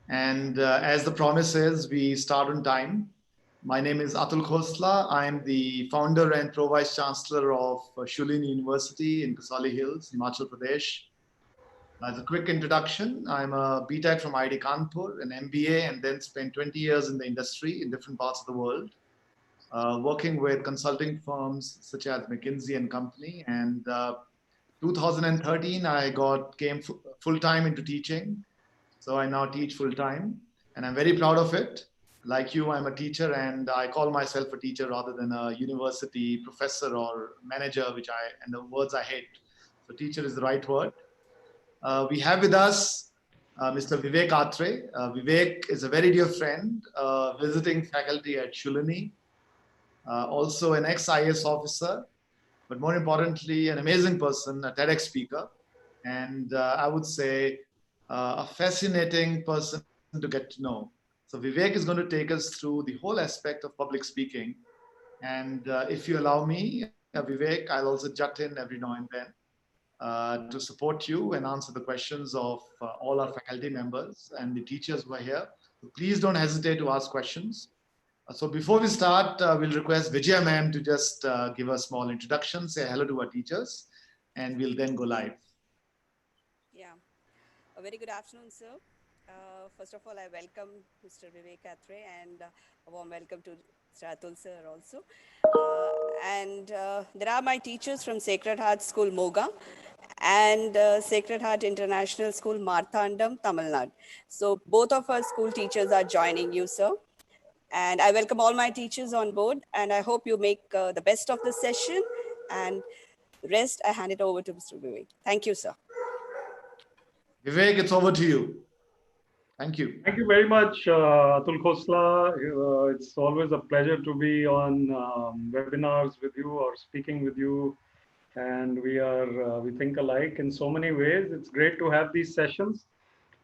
And as the promise is, we start on time. My name is Atul Khosla. I'm the founder and pro-vice chancellor of Shulin University in Kasali Hills, Himachal Pradesh. As a quick introduction, I'm a BTech from IIT Kanpur, an MBA, and then spent 20 years in the industry in different parts of the world, working with consulting firms such as McKinsey and Company. And 2013, I came full time into teaching. So I now teach full time, and I'm very proud of it. Like you, I'm a teacher, and I call myself a teacher rather than a university professor or manager, and the words I hate. So teacher is the right word. We have with us Mr. Vivek Atre. Vivek is a very dear friend, visiting faculty at Shulini, also an ex-IS officer, but more importantly, an amazing person, a TEDx speaker, and I would say a fascinating person to get to know. So Vivek is going to take us through the whole aspect of public speaking. And if you allow me, Vivek, I'll also jut in every now and then to support you and answer the questions of all our faculty members and the teachers who are here. So please don't hesitate to ask questions. So before we start, we'll request Vijaya ma'am to just give a small introduction, say hello to our teachers, and we'll then go live. Yeah, a very good afternoon, sir. First of all, I welcome Mr. Vivek Atre and a warm welcome to Mr. Atul sir also. And there are my teachers from Sacred Heart School, Moga, and Sacred Heart International School, Marthandam, Tamil Nadu. So both of our school teachers are joining you, sir. And I welcome all my teachers on board, and I hope you make the best of the session. And rest, I hand it over to Mr. Vivek. Thank you, sir. Vivek, it's over to you. Thank you. Thank you very much, Atul Khosla. It's always a pleasure to be on webinars with you or speaking with you. And we think alike in so many ways. It's great to have these sessions.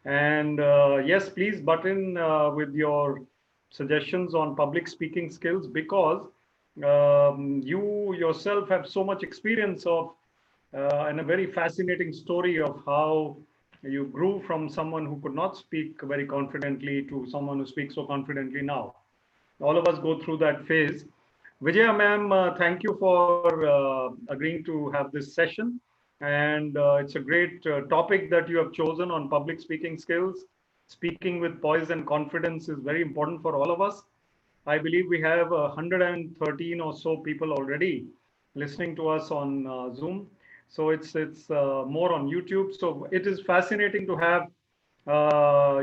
And yes, please butt in with your suggestions on public speaking skills, because you yourself have so much experience of and a very fascinating story of how you grew from someone who could not speak very confidently to someone who speaks so confidently now. All of us go through that phase. Vijaya ma'am, thank you for agreeing to have this session. And it's a great topic that you have chosen on public speaking skills. Speaking with poise and confidence is very important for all of us. I believe we have 113 or so people already listening to us on Zoom. So it's more on YouTube. So it is fascinating to have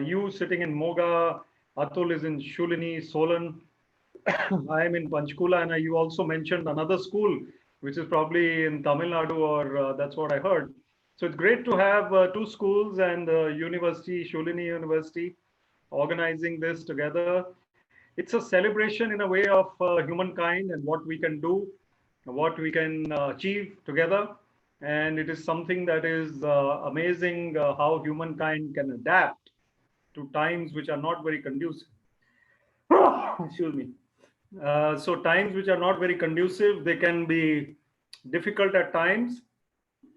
you sitting in Moga. Atul is in Shulini, Solan. I am in Panchkula, and you also mentioned another school, which is probably in Tamil Nadu, or that's what I heard. So it's great to have two schools and university, Shulini University, organizing this together. It's a celebration in a way of humankind and what we can do, what we can achieve together. And it is something that is amazing how humankind can adapt to times which are not very conducive. Excuse me. So times which are not very conducive, they can be difficult at times,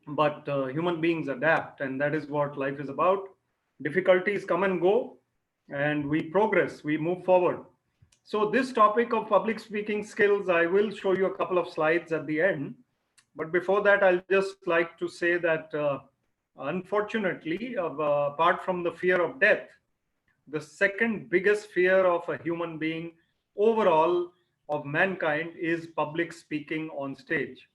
but human beings adapt, and that is what life is about. Difficulties come and go, and we progress, we move forward. So this topic of public speaking skills, I will show you a couple of slides at the end. But before that, I'll just like to say that unfortunately, apart from the fear of death, the second biggest fear of a human being overall of mankind is public speaking on stage.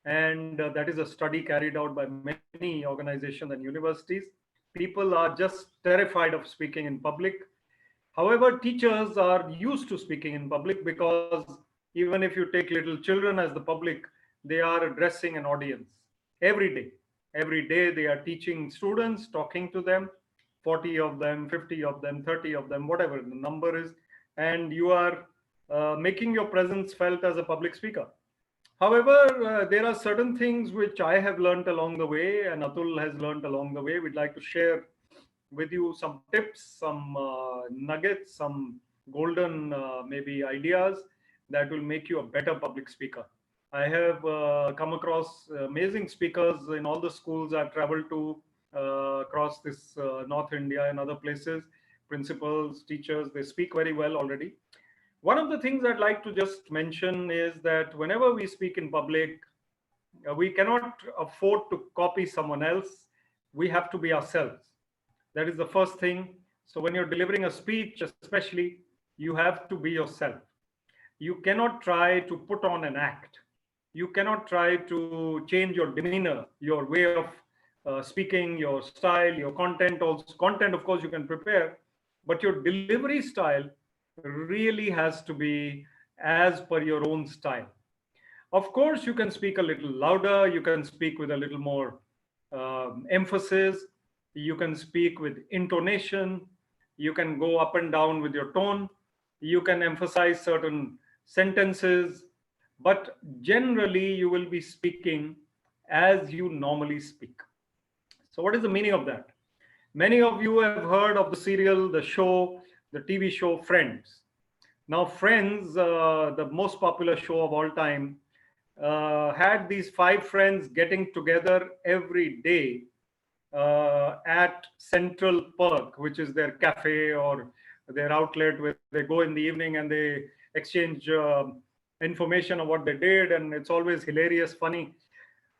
And that is a study carried out by many organizations and universities. People are just terrified of speaking in public. However, teachers are used to speaking in public, because even if you take little children as the public, they are addressing an audience every day. Every day they are teaching students, talking to them, 40 of them, 50 of them, 30 of them, whatever the number is. And you are making your presence felt as a public speaker. However, there are certain things which I have learned along the way, and Atul has learned along the way. We'd like to share with you some tips, some nuggets, some golden maybe ideas that will make you a better public speaker. I have come across amazing speakers in all the schools I've traveled to across this North India and other places. principals, teachers, they speak very well already. One of the things I'd like to just mention is that whenever we speak in public, we cannot afford to copy someone else. We have to be ourselves. That is the first thing. So when you're delivering a speech, especially, you have to be yourself. You cannot try to put on an act. You cannot try to change your demeanor, your way of speaking, your style, your content. Also, content, of course, you can prepare, but your delivery style really has to be as per your own style. Of course, you can speak a little louder, you can speak with a little more emphasis, you can speak with intonation, you can go up and down with your tone, you can emphasize certain sentences, but generally you will be speaking as you normally speak. So, what is the meaning of that? Many of you have heard of the serial, the show, the TV show Friends. Now, Friends, the most popular show of all time, had these five friends getting together every day at Central Perk, which is their cafe or their outlet where they go in the evening and they exchange information of what they did. And it's always hilarious, funny.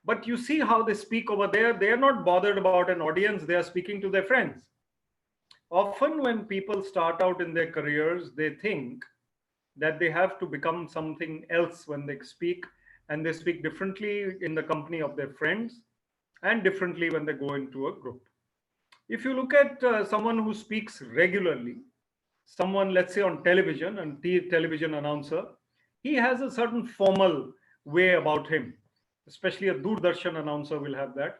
But you see how they speak over there. They're not bothered about an audience, they are speaking to their friends. Often, when people start out in their careers, they think that they have to become something else when they speak, and they speak differently in the company of their friends and differently when they go into a group. If you look at someone who speaks regularly, someone, let's say on television, and television announcer, he has a certain formal way about him. Especially a Doordarshan announcer will have that.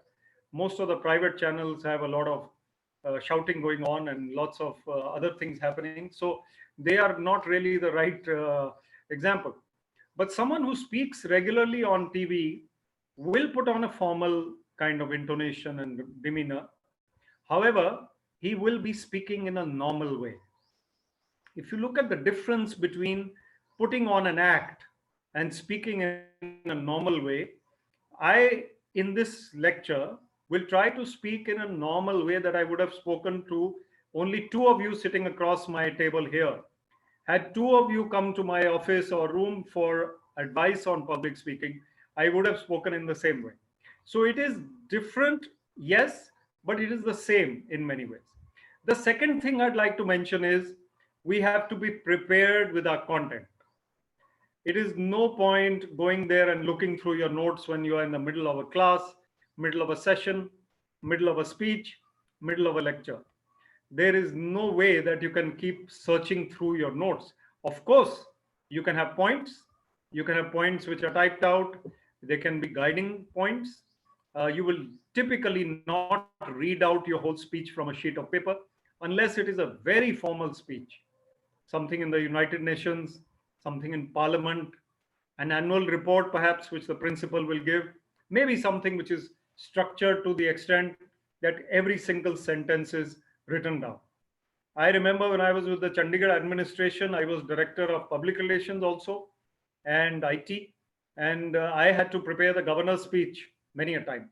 Most of the private channels have a lot of shouting going on and lots of other things happening. So they are not really the right example. But someone who speaks regularly on TV will put on a formal kind of intonation and demeanor. However, he will be speaking in a normal way. If you look at the difference between putting on an act and speaking in a normal way, I, in this lecture, will try to speak in a normal way that I would have spoken to only two of you sitting across my table here. Had two of you come to my office or room for advice on public speaking, I would have spoken in the same way. So it is different, yes, but it is the same in many ways. The second thing I'd like to mention is we have to be prepared with our content. It is no point going there and looking through your notes when you are in the middle of a class, middle of a session, middle of a speech, middle of a lecture. There is no way that you can keep searching through your notes. Of course, you can have points. You can have points which are typed out. They can be guiding points. You will typically not read out your whole speech from a sheet of paper unless it is a very formal speech, something in the United Nations, something in Parliament, an annual report perhaps which the principal will give, maybe something which is structured to the extent that every single sentence is written down. I remember when I was with the Chandigarh administration, I was director of public relations also and IT, and I had to prepare the governor's speech many a time.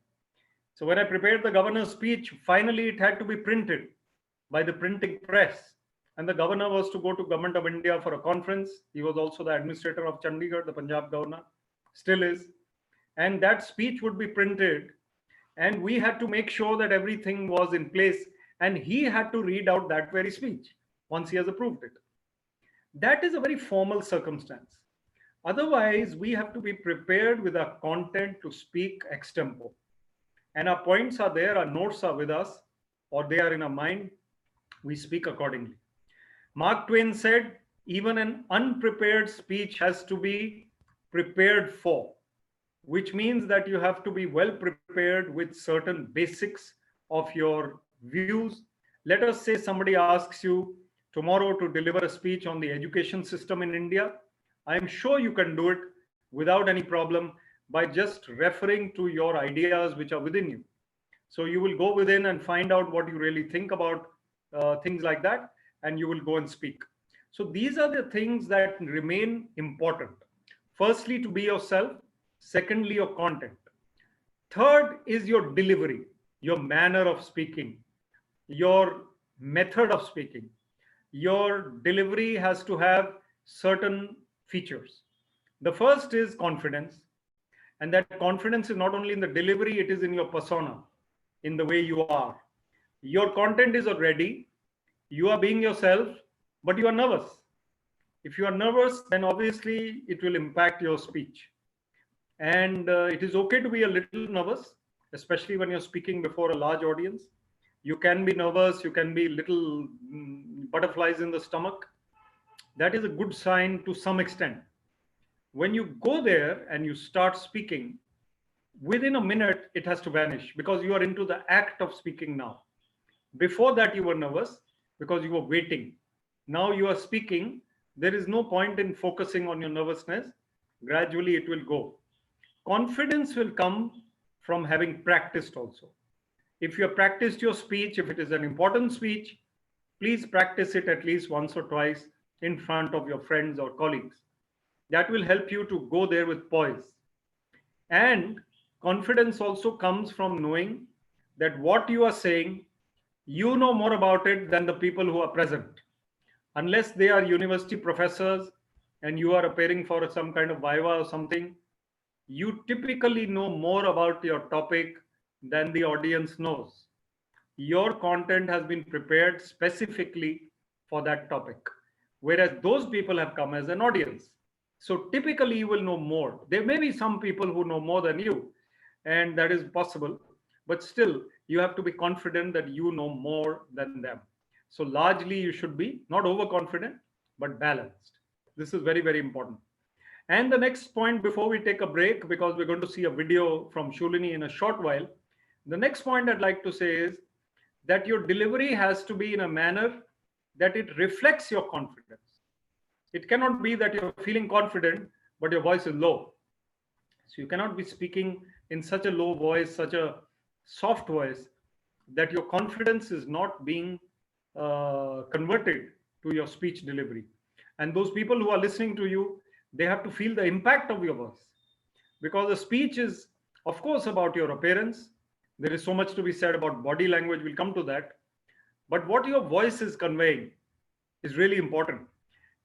So when I prepared the governor's speech, finally it had to be printed by the printing press. And the governor was to go to Government of India for a conference. He was also the administrator of Chandigarh, the Punjab governor, still is. And that speech would be printed. And we had to make sure that everything was in place. And he had to read out that very speech once he has approved it. That is a very formal circumstance. Otherwise, we have to be prepared with our content to speak extempo. And our points are there, our notes are with us, or they are in our mind. We speak accordingly. Mark Twain said, even an unprepared speech has to be prepared for, which means that you have to be well prepared with certain basics of your views. Let us say somebody asks you tomorrow to deliver a speech on the education system in India. I'm sure you can do it without any problem by just referring to your ideas which are within you. So you will go within and find out what you really think about things like that, and you will go and speak. So these are the things that remain important. Firstly, to be yourself. Secondly, your content. Third is your delivery, your manner of speaking, your method of speaking. your delivery has to have certain features. The first is confidence. And that confidence is not only in the delivery, it is in your persona, in the way you are. Your content is already, you are being yourself, but you are nervous. If you are nervous, then obviously it will impact your speech. And it is okay to be a little nervous, especially when you're speaking before a large audience. You can be nervous, you can be little butterflies in the stomach. That is a good sign to some extent. When you go there and you start speaking, within a minute it has to vanish because you are into the act of speaking now. Before that you were nervous because you were waiting. Now you are speaking. There is no point in focusing on your nervousness. Gradually it will go. Confidence will come from having practiced also. If you have practiced your speech, if it is an important speech, please practice it at least once or twice in front of your friends or colleagues. That will help you to go there with poise. And confidence also comes from knowing that what you are saying, you know more about it than the people who are present. Unless they are university professors and you are appearing for some kind of viva or something, you typically know more about your topic than the audience knows. Your content has been prepared specifically for that topic, whereas those people have come as an audience. So typically, you will know more. There may be some people who know more than you, and that is possible, but still, you have to be confident that you know more than them. So, largely, you should be not overconfident, but balanced. This is very, very important. And the next point before we take a break, because we're going to see a video from Shulini in a short while, the next point I'd like to say is that your delivery has to be in a manner that it reflects your confidence. It cannot be that you're feeling confident, but your voice is low. So you cannot be speaking in such a low voice, such a soft voice, that your confidence is not being converted to your speech delivery. And those people who are listening to you, they have to feel the impact of your voice. Because the speech is, of course, about your appearance. There is so much to be said about body language. We'll come to that. But what your voice is conveying is really important.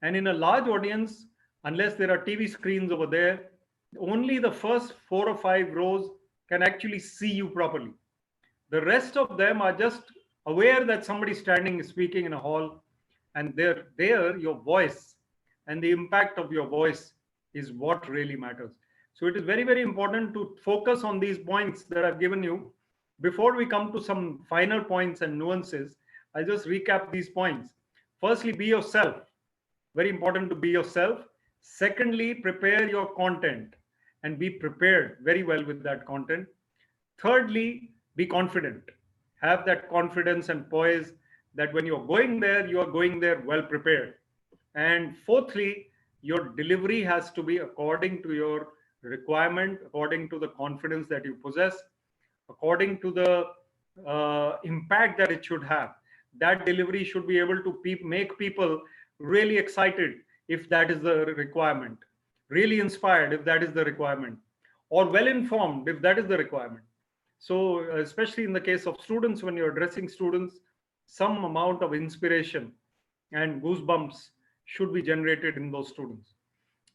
And in a large audience, unless there are TV screens over there, only the first 4 or 5 rows can actually see you properly. The rest of them are just aware that somebody standing is speaking in a hall, and there your voice and the impact of your voice is what really matters. So it is very, very important to focus on these points that I've given you. Before we come to some final points and nuances, I'll just recap these points. Firstly, be yourself. Very important to be yourself. Secondly, prepare your content and be prepared very well with that content. Thirdly, be confident. Have that confidence and poise that when you're going there, you are going there well prepared. And fourthly, your delivery has to be according to your requirement, according to the confidence that you possess, according to the impact that it should have. That delivery should be able to make people really excited if that is the requirement, really inspired if that is the requirement, or well informed if that is the requirement. So, especially in the case of students, when you're addressing students, some amount of inspiration and goosebumps should be generated in those students.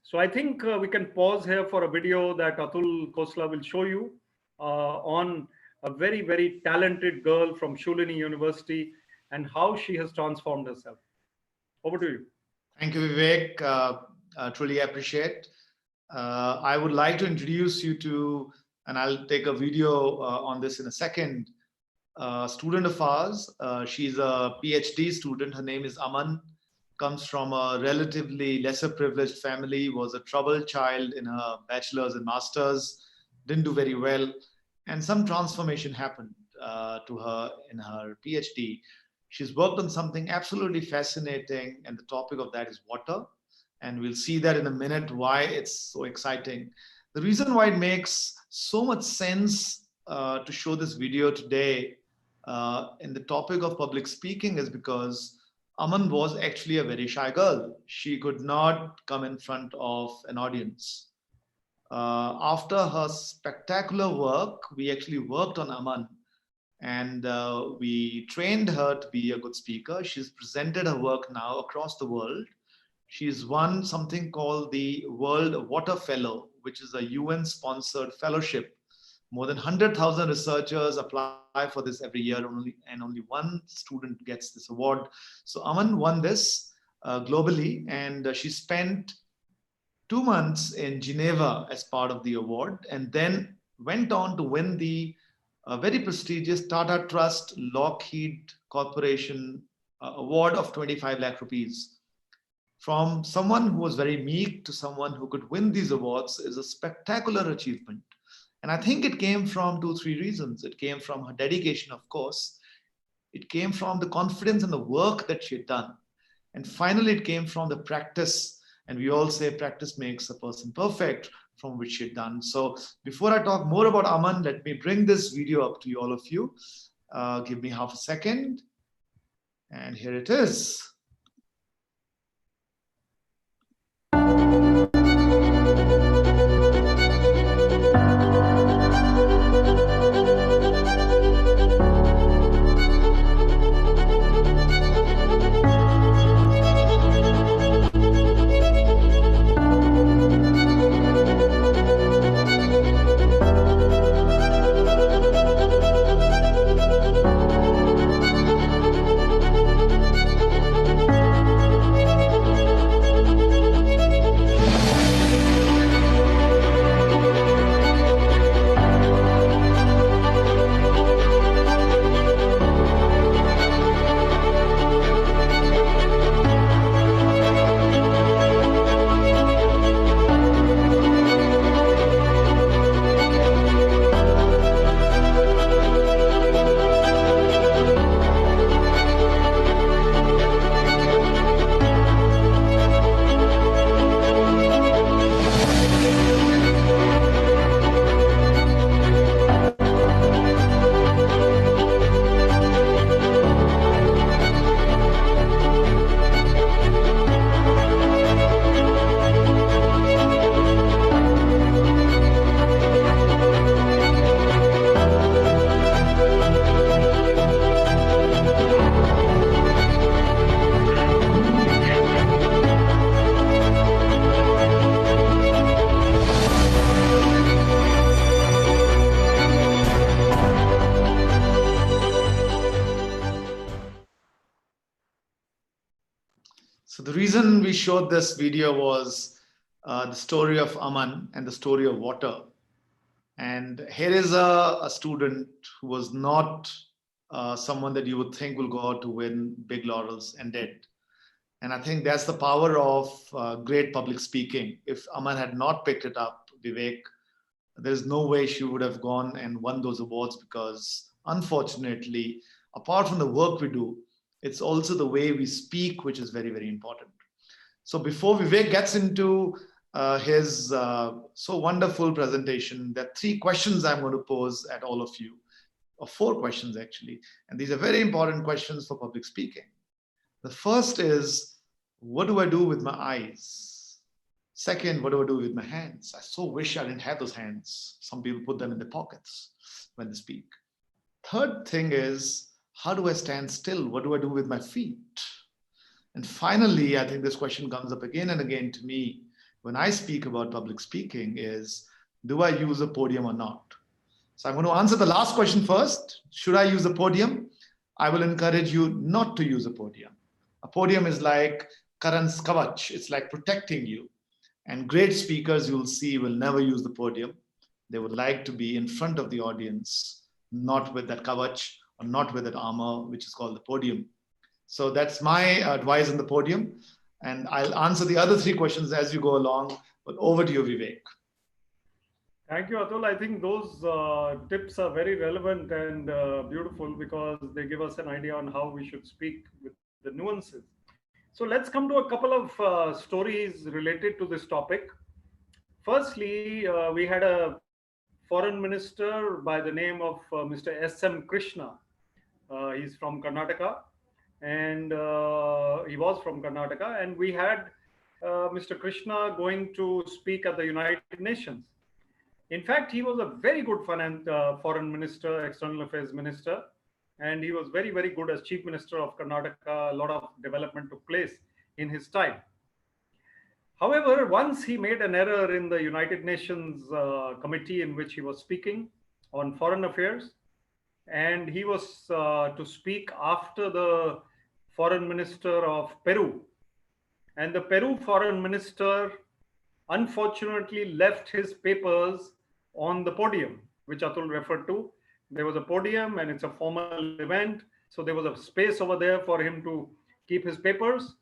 So, I think we can pause here for a video that Atul Khosla will show you on a very, very talented girl from Shulini University and how she has transformed herself. Over to you. Thank you, Vivek. Truly appreciate. I would like to introduce you to, and I'll take a video on this in a second, student of ours. She's a PhD student. Her name is Aman, comes from a relatively lesser privileged family, was a troubled child in her bachelor's and master's, didn't do very well, and some transformation happened to her in her PhD. She's worked on something absolutely fascinating, and the topic of that is water. And we'll see that in a minute why it's so exciting. The reason why it makes so much sense to show this video today in the topic of public speaking is because Aman was actually a very shy girl. She could not come in front of an audience. After her spectacular work, we actually worked on Aman And we trained her to be a good speaker. She's presented her work now across the world. She's won something called the World Water Fellow, which is a UN sponsored fellowship. More than 100,000 researchers apply for this every year, and only one student gets this award. So Aman won this globally, and she spent 2 months in Geneva as part of the award, and then went on to win the very prestigious Tata Trust Lockheed Corporation award of 25 lakh rupees. From someone who was very meek to someone who could win these awards is a spectacular achievement. And I think it came from two, three reasons. It came from her dedication, of course. It came from the confidence and the work that she had done. And finally, it came from the practice. And we all say practice makes a person perfect, from which she had done. So before I talk more about Aman, let me bring this video up to you, all of you. Give me half a second. And here it is. So the reason we showed this video was the story of Aman and the story of water. And here is a student who was not someone that you would think will go out to win big laurels and did. And I think that's the power of great public speaking. If Aman had not picked it up, Vivek, there's no way she would have gone and won those awards, because unfortunately, apart from the work we do, it's also the way we speak, which is very, very important. So before Vivek gets into his so wonderful presentation, there are three questions I'm going to pose at all of you, or four questions actually. And these are very important questions for public speaking. The first is, what do I do with my eyes? Second, what do I do with my hands? I so wish I didn't have those hands. Some people put them in their pockets when they speak. Third thing is, how do I stand still? What do I do with my feet? And finally, I think this question comes up again and again to me when I speak about public speaking is, do I use a podium or not? So I'm going to answer the last question first. Should I use a podium? I will encourage you not to use a podium. A podium is like Karan's kavach. It's like protecting you. And great speakers you'll see will never use the podium. They would like to be in front of the audience, not with that kavach or not with that armor, which is called the podium. So that's my advice on the podium. And I'll answer the other three questions as you go along. But over to you, Vivek. Thank you, Atul. I think those tips are very relevant and beautiful because they give us an idea on how we should speak with the nuances. So let's come to a couple of stories related to this topic. Firstly, we had a foreign minister by the name of Mr. S.M. Krishna. He's from Karnataka, and he was from Karnataka, and we had Mr. Krishna going to speak at the United Nations. In fact, he was a very good foreign minister, external affairs minister, and he was very, very good as chief minister of Karnataka. A lot of development took place in his time. However, once he made an error in the United Nations committee in which he was speaking on foreign affairs, and he was to speak after the foreign minister of Peru. And the Peru foreign minister unfortunately left his papers on the podium, which Atul referred to. There was a podium and it's a formal event. So there was a space over there for him to keep his papers.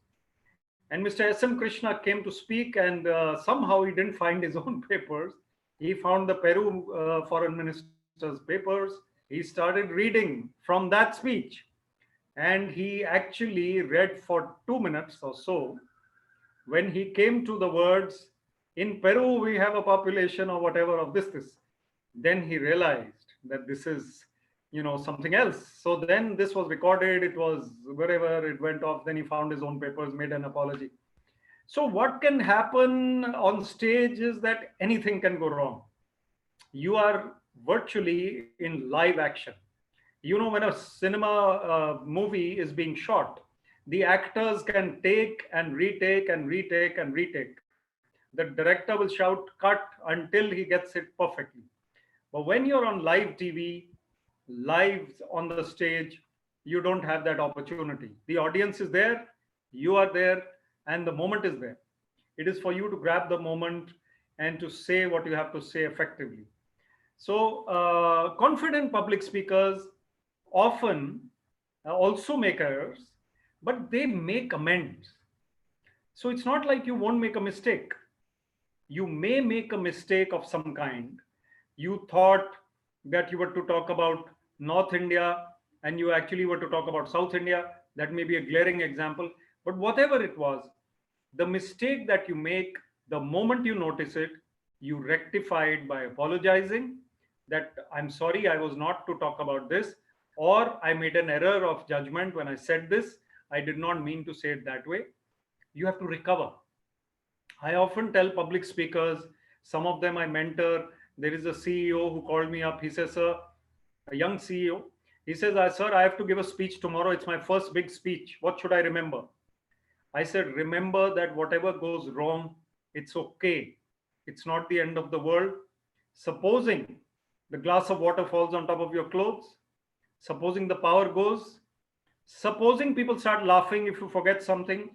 And Mr. S.M. Krishna came to speak, and somehow he didn't find his own papers. He found the Peru foreign minister's papers. He started reading from that speech, and he actually read for 2 minutes or so. When he came to the words, in Peru, we have a population or whatever of this, then he realized that this is, something else. So then this was recorded, it was wherever it went off, then he found his own papers, made an apology. So what can happen on stage is that anything can go wrong. You are virtually in live action. When a cinema movie is being shot, the actors can take and retake and retake and retake. The director will shout cut until he gets it perfectly. But when you're on live TV, live on the stage, you don't have that opportunity. The audience is there, you are there, and the moment is there. It is for you to grab the moment and to say what you have to say effectively. So confident public speakers often also make errors, but they make amends. So it's not like you won't make a mistake. You may make a mistake of some kind. You thought that you were to talk about North India and you actually were to talk about South India. That may be a glaring example. But whatever it was, the mistake that you make, the moment you notice it, you rectify it by apologizing that I'm sorry, I was not to talk about this, or I made an error of judgment when I said this. I did not mean to say it that way. You have to recover. I often tell public speakers, some of them I mentor. There is a CEO who called me up. He says, sir, a young CEO, he says, sir, I have to give a speech tomorrow. It's my first big speech. What should I remember? I said, remember that whatever goes wrong, it's okay. It's not the end of the world. Supposing the glass of water falls on top of your clothes, supposing the power goes, supposing people start laughing if you forget something,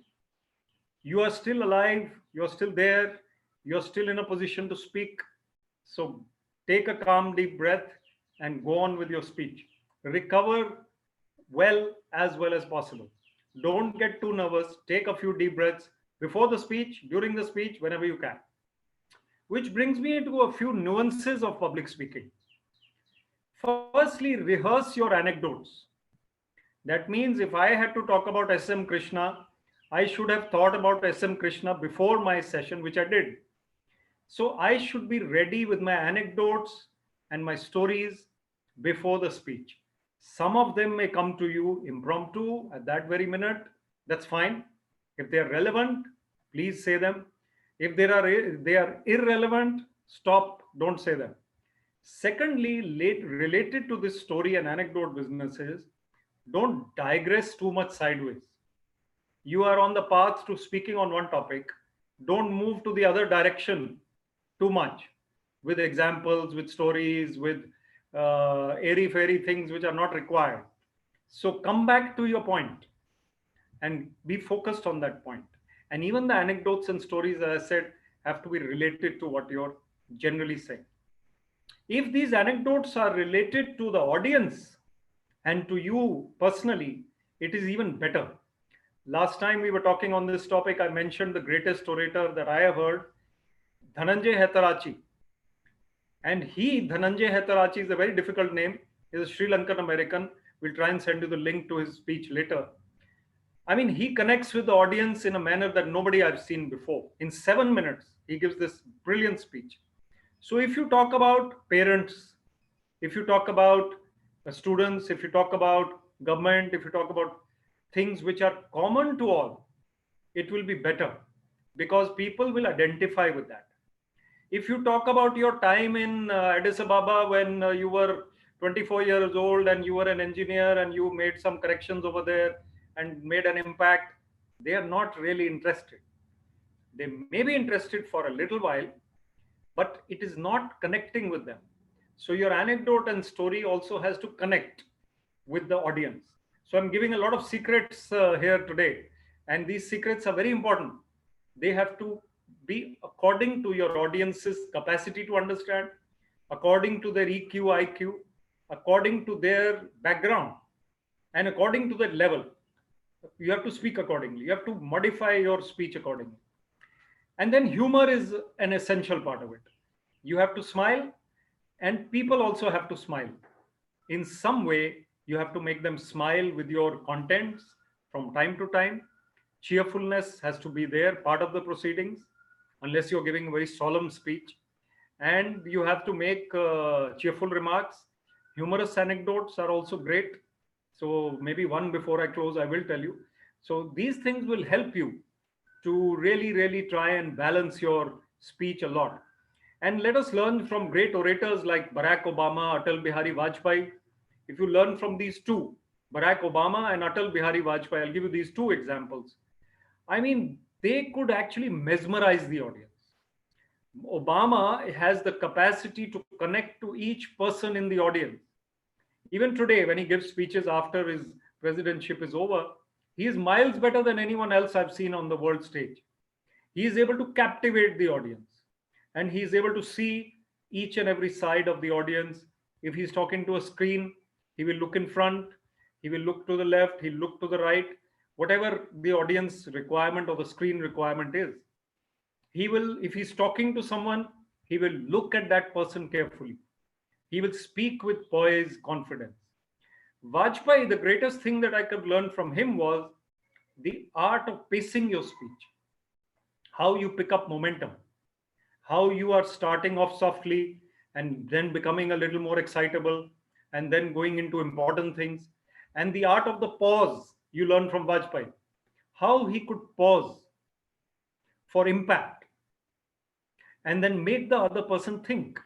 you are still alive, you're still there, you're still in a position to speak. So take a calm, deep breath and go on with your speech. Recover well as possible. Don't get too nervous. Take a few deep breaths before the speech, during the speech, whenever you can. Which brings me into a few nuances of public speaking. Firstly, rehearse your anecdotes. That means if I had to talk about S.M. Krishna, I should have thought about S.M. Krishna before my session, which I did. So I should be ready with my anecdotes and my stories before the speech. Some of them may come to you impromptu at that very minute. That's fine. If they are relevant, please say them. If they are irrelevant, stop, don't say them. Secondly, related to this story and anecdote businesses, don't digress too much sideways. You are on the path to speaking on one topic. Don't move to the other direction too much with examples, with stories, with airy-fairy things which are not required. So come back to your point and be focused on that point. And even the anecdotes and stories, as I said, have to be related to what you're generally saying. If these anecdotes are related to the audience and to you personally, it is even better. Last time we were talking on this topic, I mentioned the greatest orator that I have heard, Dhananjay Hetarachi. And Dhananjay Hetarachi, is a very difficult name. He's a Sri Lankan American. We'll try and send you the link to his speech later. I mean, he connects with the audience in a manner that nobody I've seen before. In 7 minutes, he gives this brilliant speech. So if you talk about parents, if you talk about students, if you talk about government, if you talk about things which are common to all, it will be better because people will identify with that. If you talk about your time in Addis Ababa when you were 24 years old and you were an engineer and you made some corrections over there and made an impact, they are not really interested. They may be interested for a little while, but it is not connecting with them. So your anecdote and story also has to connect with the audience. So I'm giving a lot of secrets here today, and these secrets are very important. They have to be according to your audience's capacity to understand, according to their EQ, IQ, according to their background, and according to their level. You have to speak accordingly. You have to modify your speech accordingly. And then humor is an essential part of it. You have to smile, and people also have to smile. In some way, you have to make them smile with your contents from time to time. Cheerfulness has to be there, part of the proceedings, unless you're giving a very solemn speech. And you have to make cheerful remarks. Humorous anecdotes are also great. So maybe one before I close, I will tell you. So these things will help you to really, really try and balance your speech a lot. And let us learn from great orators like Barack Obama, Atal Bihari Vajpayee. If you learn from these two, Barack Obama and Atal Bihari Vajpayee, I'll give you these two examples. I mean, they could actually mesmerize the audience. Obama has the capacity to connect to each person in the audience. Even today, when he gives speeches after his presidentship is over, he is miles better than anyone else I've seen on the world stage. He is able to captivate the audience, and he is able to see each and every side of the audience. If he's talking to a screen, he will look in front, he will look to the left, he'll look to the right, whatever the audience requirement or the screen requirement is. He will, if he's talking to someone, he will look at that person carefully. He will speak with poise, confidence. Vajpayee, the greatest thing that I could learn from him was the art of pacing your speech, how you pick up momentum, how you are starting off softly and then becoming a little more excitable and then going into important things. And the art of the pause you learn from Vajpayee, how he could pause for impact and then make the other person think.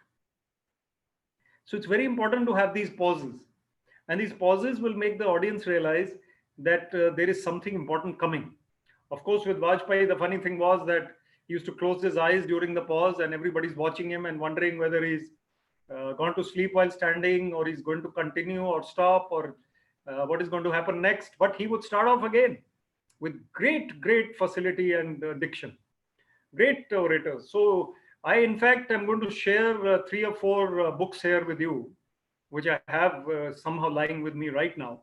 So it's very important to have these pauses. And these pauses will make the audience realize that there is something important coming. Of course, with Vajpayee, the funny thing was that he used to close his eyes during the pause, and everybody's watching him and wondering whether he's gone to sleep while standing, or he's going to continue or stop, or what is going to happen next. But he would start off again with great, great facility and diction. Great orators. So I, in fact, am going to share 3 or 4 books here with you, which I have somehow lying with me right now.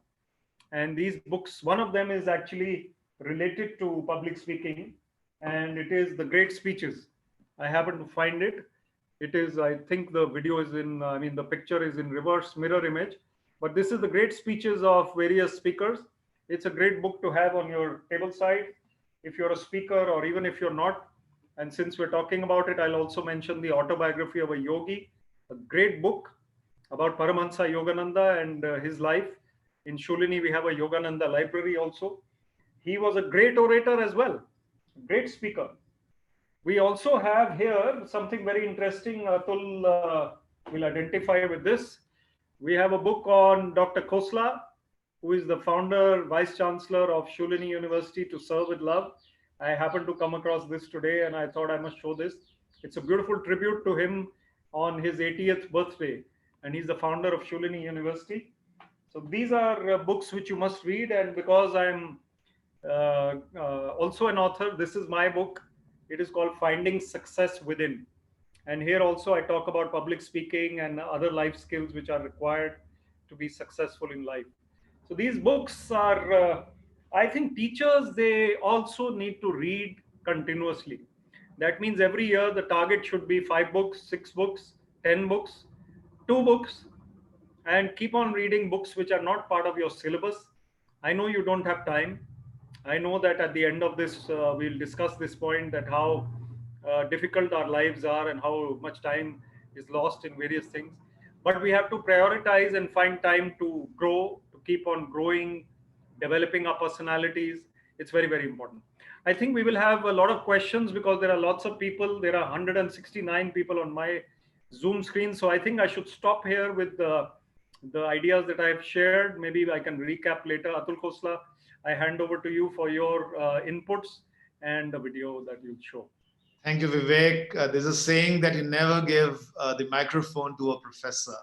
And these books, one of them is actually related to public speaking, and it is The Great Speeches. I happen to find it. It is, I think the video is in, I mean, the picture is in reverse mirror image, but this is The Great Speeches of various speakers. It's a great book to have on your table side if you're a speaker or even if you're not. And since we're talking about it, I'll also mention The Autobiography of a Yogi, a great book about Paramahansa Yogananda and his life. In Shulini, we have a Yogananda library also. He was a great orator as well, great speaker. We also have here something very interesting. Atul will identify with this. We have a book on Dr. Khosla, who is the founder, vice chancellor of Shulini University, To Serve with Love. I happened to come across this today and I thought I must show this. It's a beautiful tribute to him on his 80th birthday. And he's the founder of Shulini University. So these are books which you must read. And because I'm also an author, this is my book. It is called Finding Success Within. And here also I talk about public speaking and other life skills which are required to be successful in life. So these books are, I think teachers, they also need to read continuously. That means every year the target should be 5 books, 6 books, 10 books, 2 books, and keep on reading books which are not part of your syllabus. I know you don't have time. I know that at the end of this, we'll discuss this point, that how difficult our lives are and how much time is lost in various things. But we have to prioritize and find time to grow, to keep on growing, developing our personalities, It's very, very important. I think we will have a lot of questions because there are lots of people. There are 169 people on my Zoom screen. So I think I should stop here with the ideas that I've shared. Maybe I can recap later. Atul Khosla, I hand over to you for your inputs and the video that you'll show. Thank you, Vivek. There's a saying that you never give the microphone to a professor.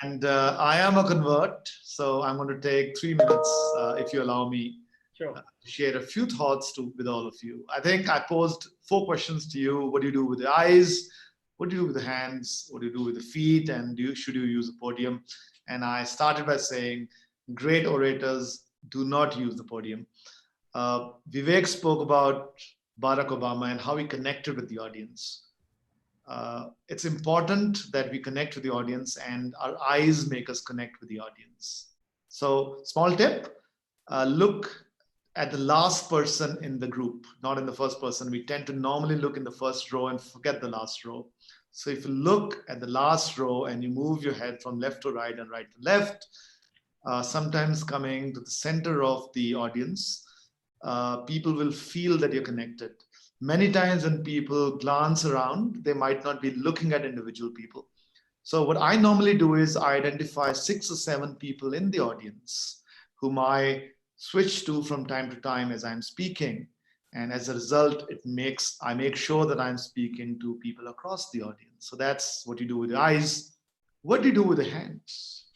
And I am a convert, so I'm going to take 3 minutes, if you allow me, Sure. to share a few thoughts with all of you. I think I posed 4 questions to you. What do you do with the eyes? What do you do with the hands? What do you do with the feet? And should you use the podium? And I started by saying, great orators do not use the podium. Vivek spoke about Barack Obama and how he connected with the audience. It's important that we connect with the audience, and our eyes make us connect with the audience. So, small tip, look at the last person in the group, not in the first person. We tend to normally look in the first row and forget the last row. So, if you look at the last row and you move your head from left to right and right to left, sometimes coming to the center of the audience, people will feel that you're connected. Many times when people glance around, they might not be looking at individual people. So what I normally do is I identify 6 or 7 people in the audience whom I switch to from time to time as I'm speaking. And as a result, I make sure that I'm speaking to people across the audience. So that's what you do with the eyes. What do you do with the hands?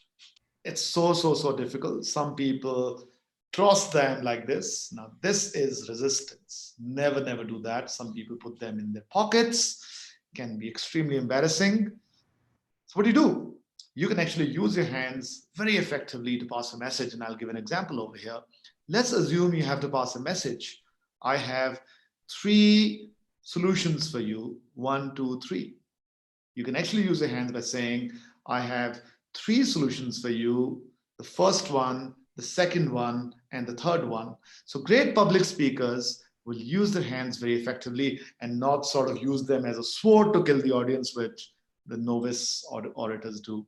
It's so difficult. Some people cross them like this. Now, this is resistance. Never do that. Some people put them in their pockets. It can be extremely embarrassing. So what do? You can actually use your hands very effectively to pass a message. And I'll give an example over here. Let's assume you have to pass a message. I have 3 solutions for you. 1, 2, 3. You can actually use your hands by saying, I have 3 solutions for you. The first one, the second one, and the third one. So great public speakers will use their hands very effectively and not sort of use them as a sword to kill the audience, which the novice orators do.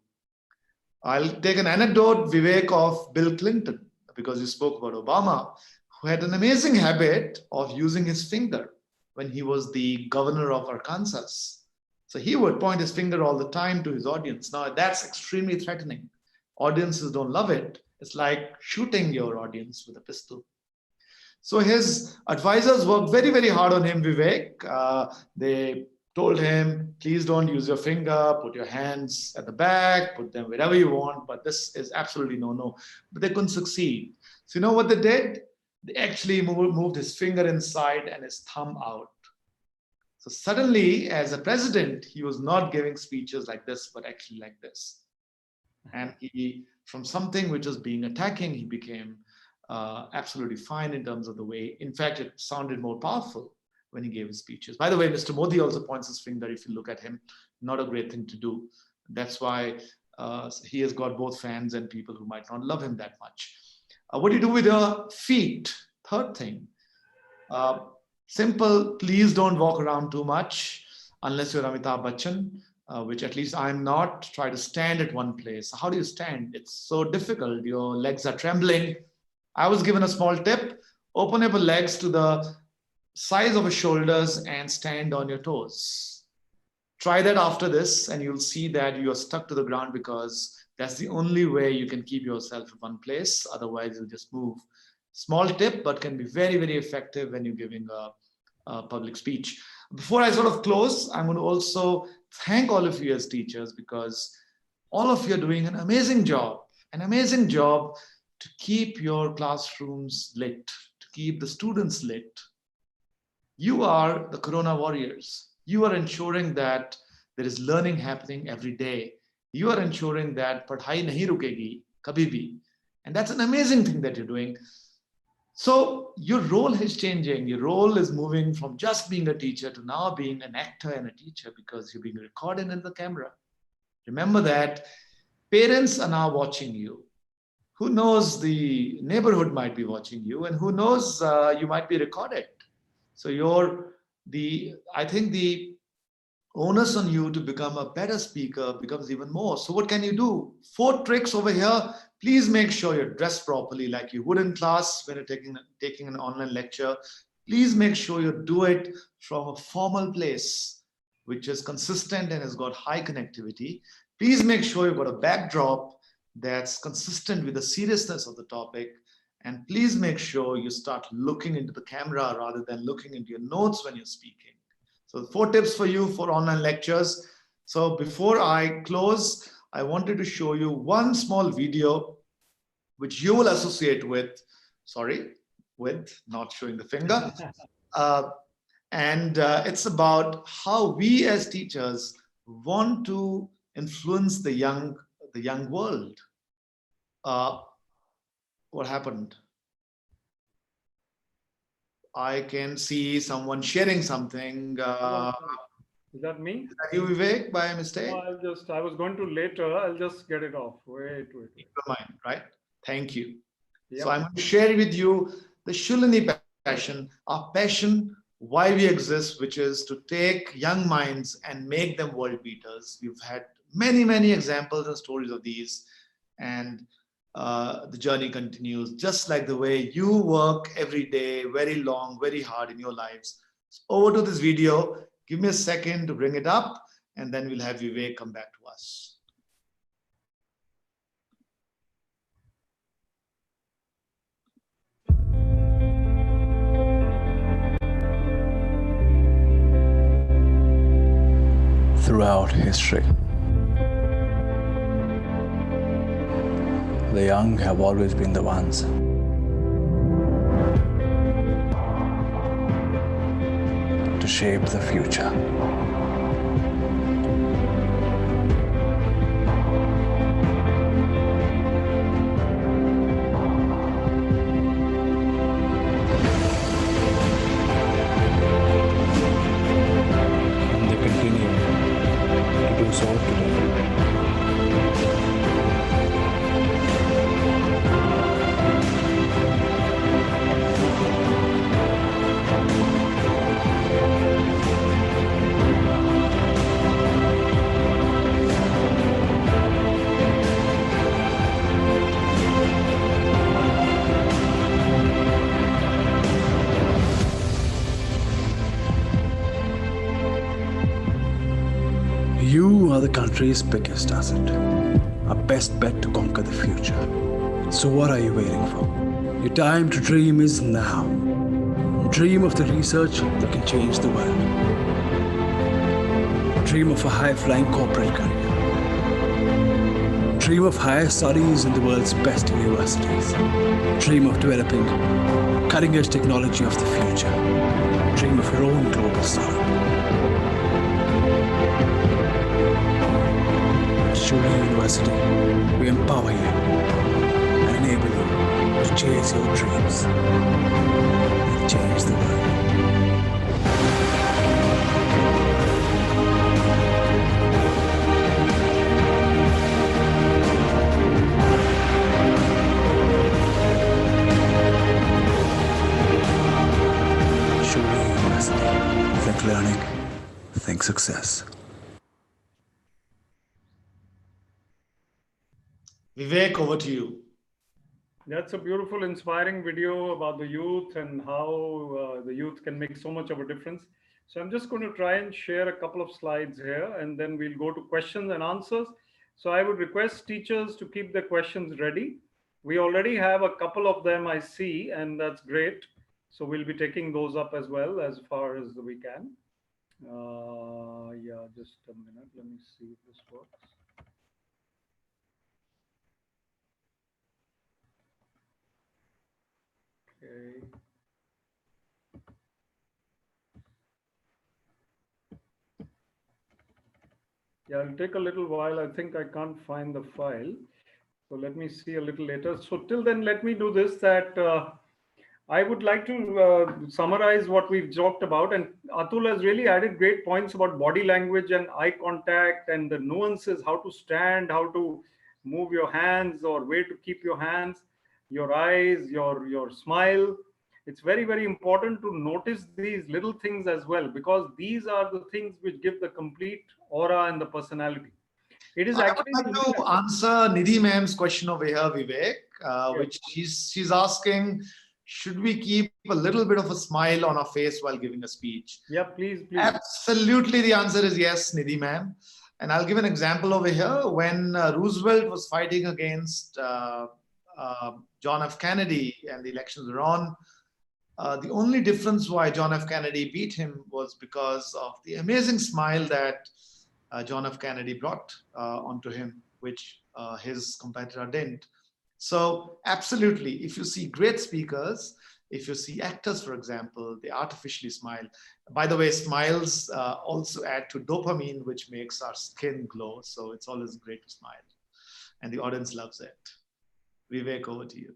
I'll take an anecdote, Vivek, of Bill Clinton, because you spoke about Obama, who had an amazing habit of using his finger when he was the governor of Arkansas. So he would point his finger all the time to his audience. Now, that's extremely threatening. Audiences don't love it. It's like shooting your audience with a pistol. So his advisors worked very hard on him, Vivek. They told him, please don't use your finger, put your hands at the back, put them wherever you want, but this is absolutely no. But they couldn't succeed. So you know what they did? They actually moved his finger inside and his thumb out. So suddenly, as a president, he was not giving speeches like this, but actually like this. And he, from something which was being attacking, he became absolutely fine in terms of the way. In fact, it sounded more powerful when he gave his speeches. By the way, Mr. Modi also points his finger if you look at him. Not a great thing to do. That's why he has got both fans and people who might not love him that much. What do you do with your feet? Third thing. Simple, please don't walk around too much unless you're Amitabh Bachchan, which at least I'm not. Try to stand at one place. How do you stand? It's so difficult. Your legs are trembling. I was given a small tip. Open up your legs to the size of your shoulders and stand on your toes. Try that after this and you'll see that you're stuck to the ground because that's the only way you can keep yourself in one place. Otherwise, you'll just move. Small tip, but can be very effective when you're giving a public speech. Before I sort of close, I'm going to also thank all of you as teachers because all of you are doing an amazing job to keep your classrooms lit, to keep the students lit. You are the Corona warriors. You are ensuring that there is learning happening every day. You are ensuring that padhai nahi rukegi kabhi bhi. And that's an amazing thing that you're doing. So your role is changing. Your role is moving from just being a teacher to now being an actor and a teacher because you're being recorded in the camera. Remember that parents are now watching you. Who knows, the neighborhood might be watching you, and who knows, you might be recorded. So I think the onus on you to become a better speaker becomes even more. So what can you do? 4 tricks over here. Please make sure you're dressed properly like you would in class when you're taking an online lecture. Please make sure you do it from a formal place, which is consistent and has got high connectivity. Please make sure you've got a backdrop that's consistent with the seriousness of the topic. And please make sure you start looking into the camera rather than looking into your notes when you're speaking. So 4 tips for you for online lectures. So before I close, I wanted to show you one small video which you will associate with, not showing the finger. And it's about how we as teachers want to influence the young world. What happened? I can see someone sharing something. Is that me? Is that you, Vivek, by mistake? No, I was going to later. I'll just get it off. Wait. Keep your mind, right? Thank you. Yep. So I'm going to share with you the Shulini passion, our passion, why we exist, which is to take young minds and make them world beaters. We've had many examples and stories of these, and the journey continues just like the way you work every day, very long, very hard in your lives. So over to this video. Give me a second to bring it up, and then we'll have Vivek come back to us. Throughout history, the young have always been the ones to shape the future. And they continue to do so today. You are the country's biggest asset, a best bet to conquer the future. So what are you waiting for? Your time to dream is now. Dream of the research that can change the world. Dream of a high-flying corporate career. Dream of higher studies in the world's best universities. Dream of developing cutting-edge technology of the future. Dream of your own global startup. Shulin University, we empower you and enable you to chase your dreams and change the world. Shulin University, think learning, think success. Vivek, over to you. That's a beautiful, inspiring video about the youth and how the youth can make so much of a difference. So I'm just going to try and share a couple of slides here, and then we'll go to questions and answers. So I would request teachers to keep their questions ready. We already have a couple of them I see, and that's great. So we'll be taking those up as well as far as we can. Yeah, just a minute. Let me see if this works. Okay. Yeah, it'll take a little while. I think I can't find the file. So let me see a little later. So till then, let me do this, that I would like to summarize what we've talked about. And Atul has really added great points about body language and eye contact and the nuances, how to stand, how to move your hands or where to keep your hands, your eyes, your smile. It's very important to notice these little things as well, because these are the things which give the complete aura and the personality. It is I actually would like to answer Nidhi ma'am's question over here, Vivek, yes. which she's asking, should we keep a little bit of a smile on our face while giving a speech? Yeah, please, please. Absolutely, the answer is yes, Nidhi ma'am. And I'll give an example over here. When Roosevelt was fighting against John F. Kennedy and the elections were on, the only difference why John F. Kennedy beat him was because of the amazing smile that John F. Kennedy brought onto him, which his competitor didn't. So, absolutely, if you see great speakers, if you see actors, for example, they artificially smile. By the way, smiles also add to dopamine, which makes our skin glow. So, it's always great to smile. And the audience loves it. Vivek, over to you.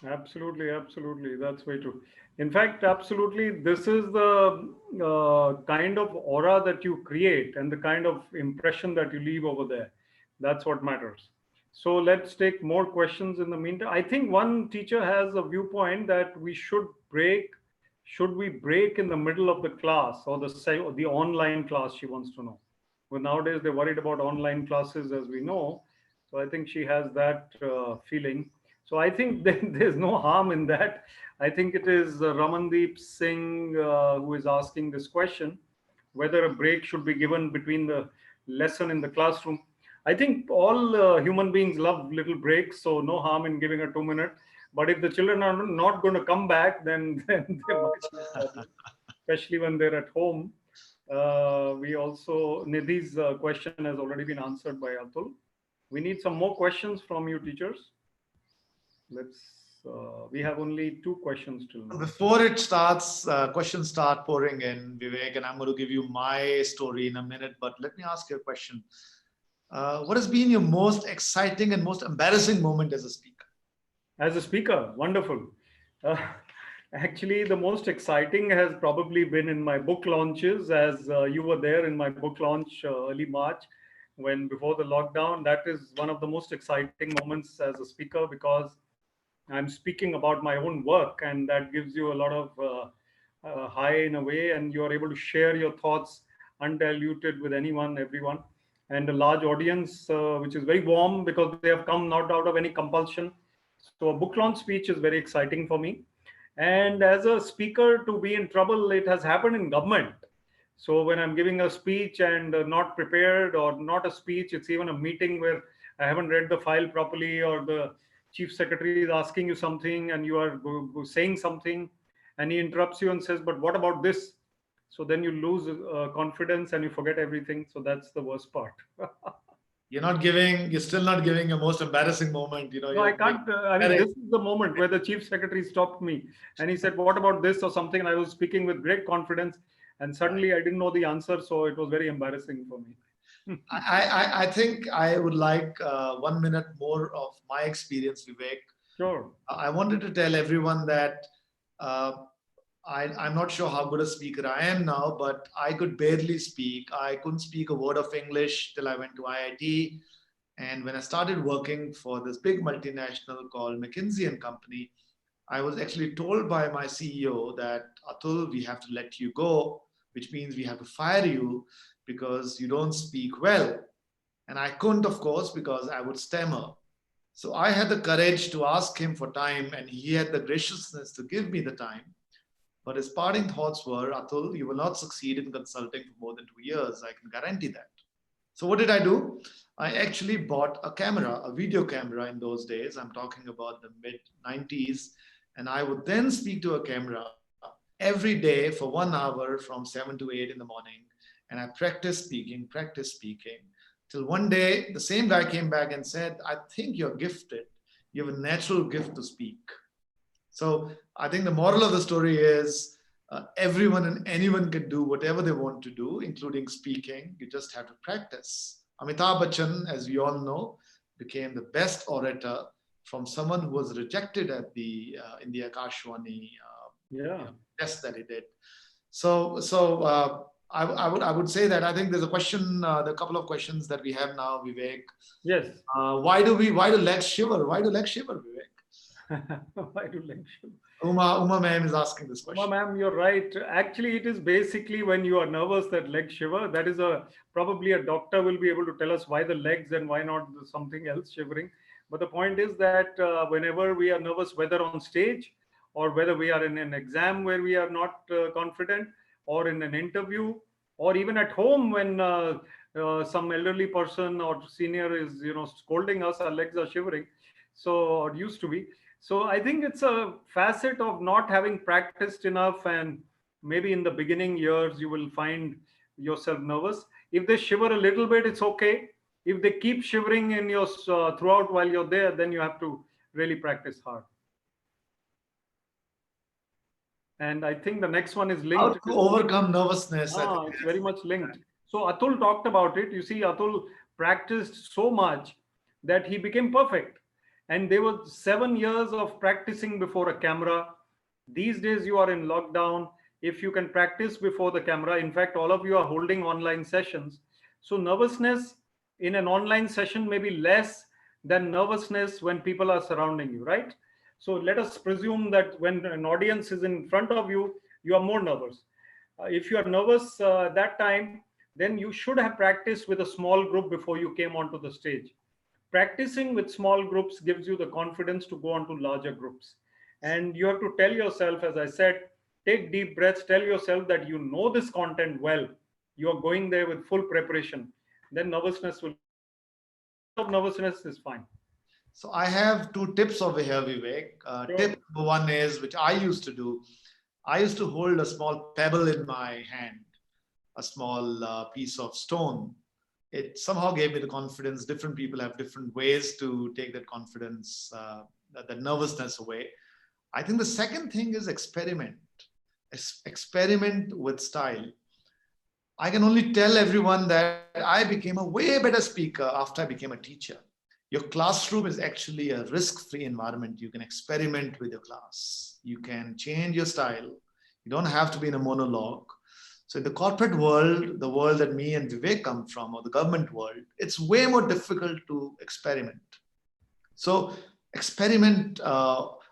Absolutely, absolutely. That's very true. In fact, absolutely, this is the kind of aura that you create and the kind of impression that you leave over there. That's what matters. So let's take more questions in the meantime. I think one teacher has a viewpoint that we should we break in the middle of the class or the online class, she wants to know. Well, nowadays they're worried about online classes, as we know. So I think she has that feeling. So I think there's no harm in that. I think it is Ramandeep Singh who is asking this question, whether a break should be given between the lesson in the classroom. I think all human beings love little breaks, so no harm in giving a 2 minute. But if the children are not going to come back, then, then there might be a problem, especially when they're at home. We also, Nidhi's question has already been answered by Atul. We need some more questions from you, teachers. We have only 2 questions till now. Before it starts, questions start pouring in, Vivek, and I'm going to give you my story in a minute, but let me ask you a question. What has been your most exciting and most embarrassing moment as a speaker? As a speaker, wonderful. Uh, Actually, the most exciting has probably been in my book launches, as you were there in my book launch early March, when before the lockdown. That is one of the most exciting moments as a speaker, because I'm speaking about my own work, and that gives you a lot of high in a way, and you are able to share your thoughts undiluted with anyone, everyone, and a large audience, which is very warm because they have come not out of any compulsion. So a book launch speech is very exciting for me. And as a speaker, to be in trouble, it has happened in government. So when I'm giving a speech and not prepared, or not a speech, it's even a meeting where I haven't read the file properly, or the chief secretary is asking you something and you are saying something, and he interrupts you and says, but what about this? So then you lose confidence and you forget everything. So that's the worst part. You're still not giving your most embarrassing moment. No, I can't. I mean, this is the moment where the chief secretary stopped me and he said, what about this or something? And I was speaking with great confidence, and suddenly I didn't know the answer. So it was very embarrassing for me. I think I would like 1 minute more of my experience, Vivek. Sure. I wanted to tell everyone that uh, I'm not sure how good a speaker I am now, but I could barely speak. I couldn't speak a word of English till I went to IIT. And when I started working for this big multinational called McKinsey and Company, I was actually told by my CEO that, Atul, we have to let you go, which means we have to fire you because you don't speak well. And I couldn't, of course, because I would stammer. So I had the courage to ask him for time, and he had the graciousness to give me the time. But his parting thoughts were, Atul, you will not succeed in consulting for more than 2 years. I can guarantee that. So what did I do? I actually bought a camera, a video camera in those days. I'm talking about the mid 90s. And I would then speak to a camera every day for 1 hour from 7 to 8 in the morning. And I practiced speaking, till one day the same guy came back and said, I think you're gifted. You have a natural gift to speak. So I think the moral of the story is everyone and anyone can do whatever they want to do, including speaking. You just have to practice. Amitabh Bachchan, as we all know, became the best orator from someone who was rejected at the in the Akashwani test that he did. So I would say that I think there's a question, there are a couple of questions that we have now, Vivek. Yes. Why do legs shiver? Why do legs shiver, Vivek? Why do legs shiver? Uma ma'am is asking this Uma question. ma'am, you're right. Actually, it is basically when you are nervous that legs shiver. That is probably a doctor will be able to tell us why the legs and why not something else shivering. But the point is that whenever we are nervous, whether on stage or whether we are in an exam where we are not confident, or in an interview, or even at home when some elderly person or senior is scolding us, our legs are shivering. So, or used to be. So I think it's a facet of not having practiced enough, and maybe in the beginning years you will find yourself nervous. If they shiver a little bit, it's okay. If they keep shivering in your throughout while you're there, then you have to really practice hard. And I think the next one is How linked. to overcome nervousness? I think It's very much linked. So Atul talked about it. You see, Atul practiced so much that he became perfect. And there were 7 years of practicing before a camera. These days you are in lockdown. If you can practice before the camera, in fact, all of you are holding online sessions. So nervousness in an online session may be less than nervousness when people are surrounding you, right? So let us presume that when an audience is in front of you, you are more nervous. If you are nervous that time, then you should have practiced with a small group before you came onto the stage. Practicing with small groups gives you the confidence to go on to larger groups. And you have to tell yourself, as I said, take deep breaths, tell yourself that you know this content well. You are going there with full preparation. Then nervousness will, of nervousness is fine. so. I have two tips over here, Vivek. Sure. Tip number one is, which I used to do. I used to hold a small pebble in my hand, a small piece of stone. It somehow gave me the confidence. Different people have different ways to take that confidence, that nervousness away. I think the second thing is experiment. Experiment with style. I can only tell everyone that I became a way better speaker after I became a teacher. Your classroom is actually a risk-free environment. You can experiment with your class. You can change your style. You don't have to be in a monologue. So in the corporate world, the world that me and Vivek come from, or the government world, it's way more difficult to experiment. So experiment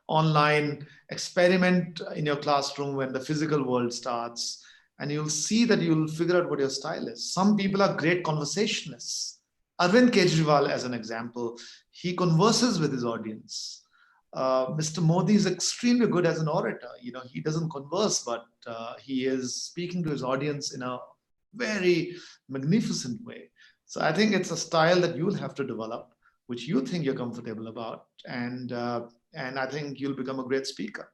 online, experiment in your classroom when the physical world starts, and you'll see that you'll figure out what your style is. Some people are great conversationalists. Arvind Kejriwal, as an example, he converses with his audience. Mr. Modi is extremely good as an orator. He doesn't converse, but he is speaking to his audience in a very magnificent way. So I think it's a style that you'll have to develop, which you think you're comfortable about, and I think you'll become a great speaker.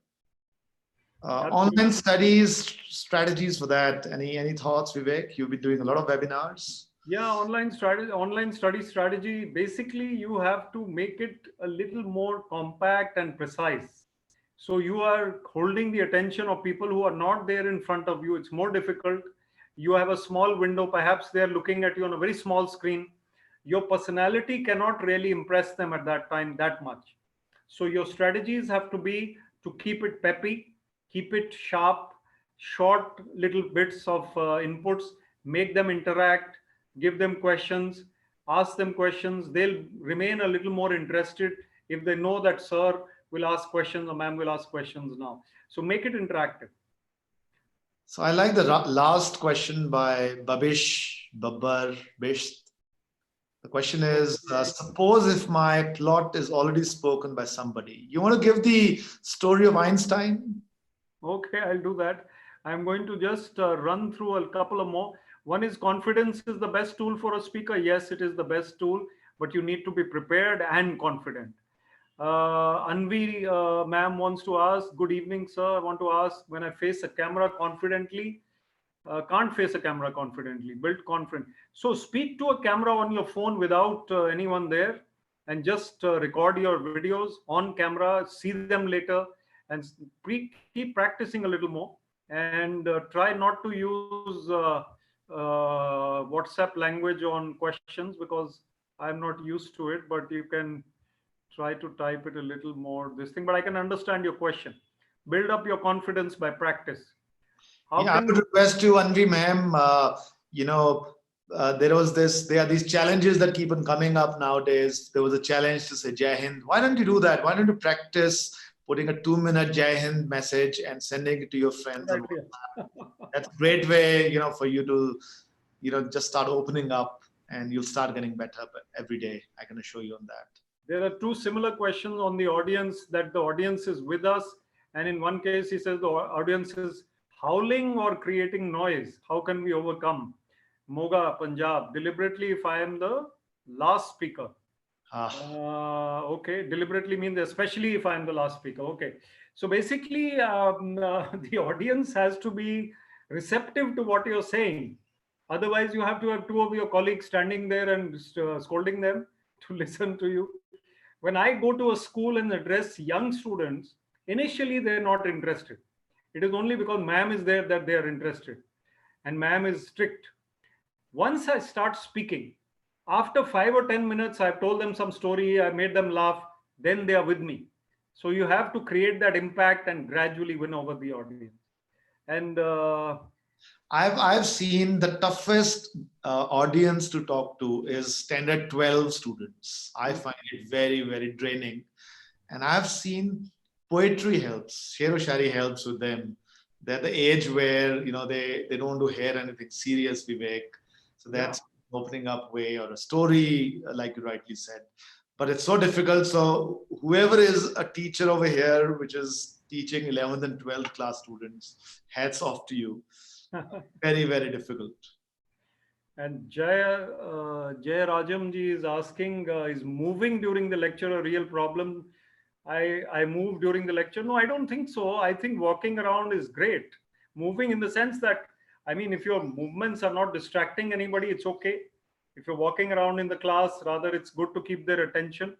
Online studies, strategies for that. Any thoughts, Vivek? You've been doing a lot of webinars. Yeah, online study strategy. Basically, you have to make it a little more compact and precise. So you are holding the attention of people who are not there in front of you. It's more difficult. You have a small window. Perhaps they are looking at you on a very small screen. Your personality cannot really impress them at that time that much. So your strategies have to be to keep it peppy, keep it sharp, short little bits of inputs, make them interact, give them questions, ask them questions. They'll remain a little more interested if they know that sir will ask questions or ma'am will ask questions now. So make it interactive. So I like the last question by Babbar Bish. The question is, suppose if my plot is already spoken by somebody. You want to give the story of Einstein? Okay, I'll do that. I'm going to just run through a couple of more. One is confidence is the best tool for a speaker. Yes, it is the best tool, but you need to be prepared and confident. Anvi ma'am wants to ask, good evening, sir. I want to ask, when I face a camera confidently, can't face a camera confidently, build confidence. So speak to a camera on your phone without anyone there, and just record your videos on camera, see them later, and keep practicing a little more, and try not to use WhatsApp language on questions, because I'm not used to it, but you can try to type it a little more this thing, but I can understand your question. Build up your confidence by practice. I would request you, Anvi ma'am, there are these challenges that keep on coming up nowadays. There was a challenge to say Jai Hind. Why don't you do that? Why don't you practice putting a 2-minute Jai Hind message and sending it to your friends. Good On idea. That's a great way, for you to, just start opening up, and you'll start getting better every day. I can assure you on that. There are two similar questions on the audience, that the audience is with us. And in one case, he says the audience is howling or creating noise. How can we overcome? Moga, Punjab, deliberately if I am the last speaker. Okay, deliberately means especially if I am the last speaker. Okay. So basically, the audience has to be receptive to what you're saying. Otherwise, you have to have two of your colleagues standing there and scolding them to listen to you. When I go to a school and address young students, initially they're not interested. It is only because ma'am is there that they are interested. And ma'am is strict. Once I start speaking, after 5 or 10 minutes, I've told them some story, I made them laugh, then they are with me. So you have to create that impact and gradually win over the audience. And I've seen the toughest audience to talk to is standard 12 students. I find it very, very draining. And I've seen poetry helps, Sher Shari helps with them. They're the age where, they don't do hear anything serious, Vivek. So that's opening up way, or a story, like you rightly said. But it's so difficult. So whoever is a teacher over here, which is teaching 11th and 12th class students, hats off to you. Very, very difficult. And Jaya Rajamji is asking, is moving during the lecture a real problem? I move during the lecture. No, I don't think so. I think walking around is great. Moving in the sense that, I mean, if your movements are not distracting anybody, it's okay. If you're walking around in the class, rather, it's good to keep their attention.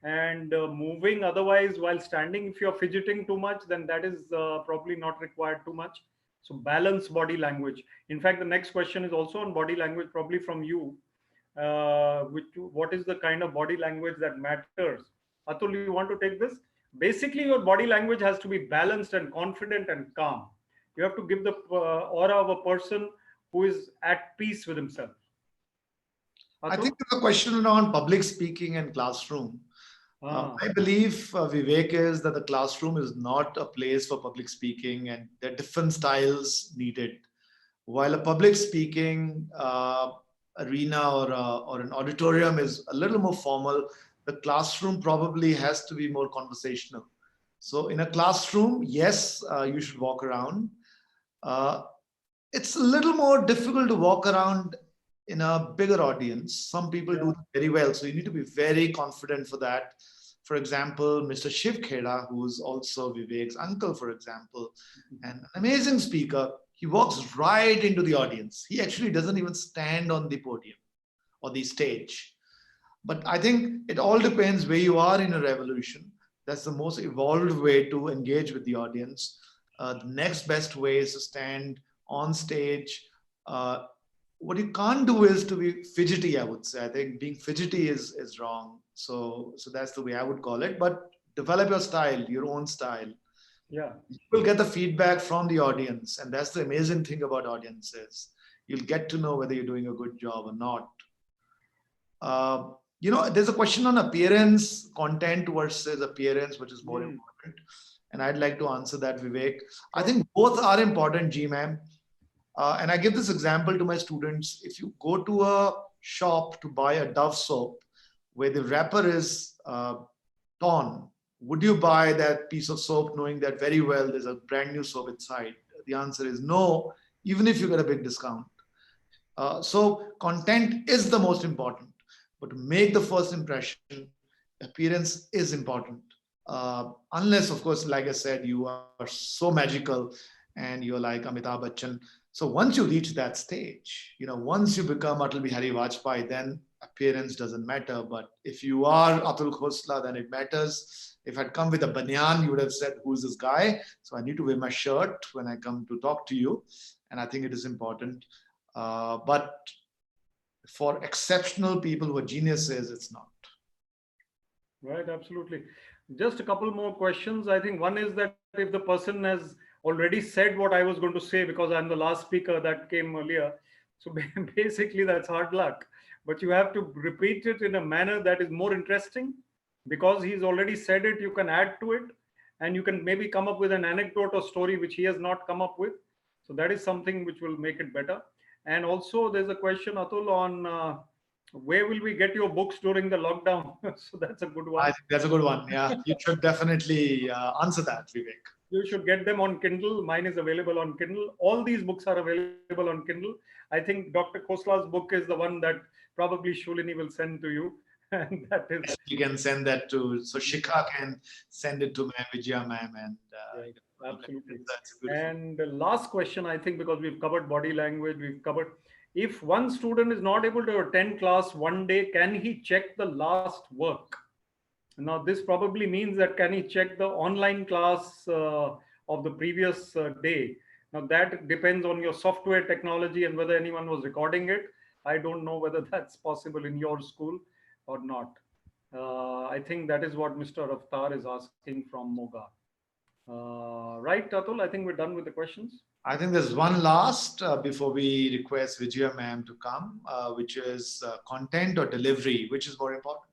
And moving otherwise while standing, if you're fidgeting too much, then that is probably not required too much. So balance body language. In fact, the next question is also on body language, probably from you. What is the kind of body language that matters? Atul, you want to take this? Basically, your body language has to be balanced and confident and calm. You have to give the aura of a person who is at peace with himself. Atul? I think the question around public speaking and classroom. I believe, Vivek, is that the classroom is not a place for public speaking, and there are different styles needed. While a public speaking arena or an auditorium is a little more formal, the classroom probably has to be more conversational. So in a classroom, yes, you should walk around. It's a little more difficult to walk around in a bigger audience. Some people do very well, so you need to be very confident for that. For example, Mr. Shiv Kheda, who's also Vivek's uncle, for example, an amazing speaker, he walks right into the audience. He actually doesn't even stand on the podium or the stage. But I think it all depends where you are in a revolution. That's the most evolved way to engage with the audience. The next best way is to stand on stage. What you can't do is to be fidgety, I would say. I think being fidgety is wrong. So that's the way I would call it. But develop your style, your own style. Yeah. You will get the feedback from the audience. And that's the amazing thing about audiences. You'll get to know whether you're doing a good job or not. There's a question on appearance, content versus appearance, which is more important. And I'd like to answer that, Vivek. I think both are important, G-Ma'am. And I give this example to my students. If you go to a shop to buy a Dove soap where the wrapper is torn, would you buy that piece of soap knowing that very well there's a brand new soap inside? The answer is no, even if you get a big discount. So content is the most important. But to make the first impression, appearance is important. Unless, of course, like I said, you are so magical and you're like Amitabh Bachchan. So once you reach that stage, once you become Atal Bihari Vajpayee, then appearance doesn't matter. But if you are Atul Khosla, then it matters. If I'd come with a banyan, you would have said, who's this guy? So I need to wear my shirt when I come to talk to you. And I think it is important. But for exceptional people who are geniuses, it's not. Right, absolutely. Just a couple more questions. I think one is that if the person has already said what I was going to say, because I'm the last speaker that came earlier, so basically that's hard luck. But you have to repeat it in a manner that is more interesting. Because he's already said it, you can add to it. and you can maybe come up with an anecdote or story which he has not come up with. So that is something which will make it better. And also there's a question, Atul, on where will we get your books during the lockdown? So that's a good I one. think that's a good one. Yeah, you should definitely answer that, Vivek. You should get them on Kindle. Mine is available on Kindle. All these books are available on Kindle. I think Dr. Khosla's book is the one that probably Shulini will send to you. And that is. You can send that to, so Shikha can send it to Ma'am Vijaya ma'am, and Right, absolutely. that's a beautiful. And the last question, I think, because we've covered body language, we've covered, if one student is not able to attend class one day, can he check the last work? Now, this probably means that can he check the online class of the previous day? Now, that depends on your software technology and whether anyone was recording it. I don't know whether that's possible in your school or not. I think that is what Mr. Avtar is asking from Moga. Right, Atul? I think we're done with the questions. I think there's one last before we request Vijaya ma'am to come, which is content or delivery, which is more important?